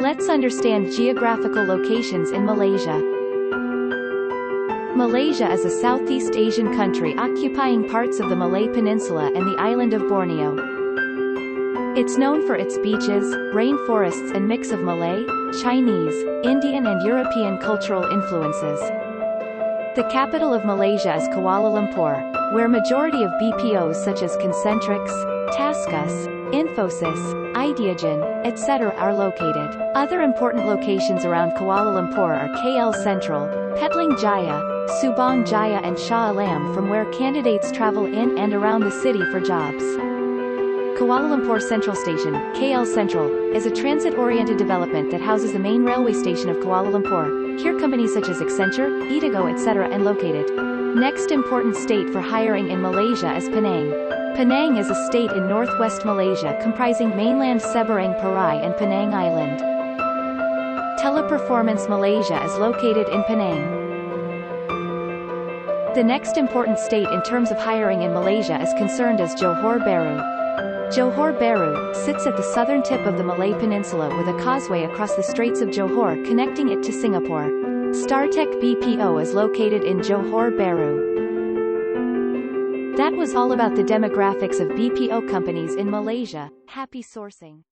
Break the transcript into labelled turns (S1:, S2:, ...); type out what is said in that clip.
S1: Let's understand geographical locations in Malaysia. Malaysia is a Southeast Asian country occupying parts of the Malay Peninsula and the island of Borneo. It's known for its beaches, rainforests and mix of Malay, Chinese, Indian and European cultural influences. The capital of Malaysia is Kuala Lumpur, where majority of BPOs such as Concentrix, Taskus, Infosys, Ideagen, etc. are located. Other important locations around Kuala Lumpur are KL Central, Petaling Jaya, Subang Jaya and Shah Alam, from where candidates travel in and around the city for jobs. Kuala Lumpur Central Station, KL Central, is a transit-oriented development that houses the main railway station of Kuala Lumpur. Here companies such as Accenture, Indigo etc. are located. Next important state for hiring in Malaysia is Penang. Penang is a state in northwest Malaysia comprising mainland Seberang Perai and Penang Island. Teleperformance Malaysia is located in Penang. The next important state in terms of hiring in Malaysia is concerned as Johor Bahru. Johor Bahru sits at the southern tip of the Malay Peninsula with a causeway across the Straits of Johor connecting it to Singapore. StarTech BPO is located in Johor Bahru. That was all about the demographics of BPO companies in Malaysia. Happy sourcing!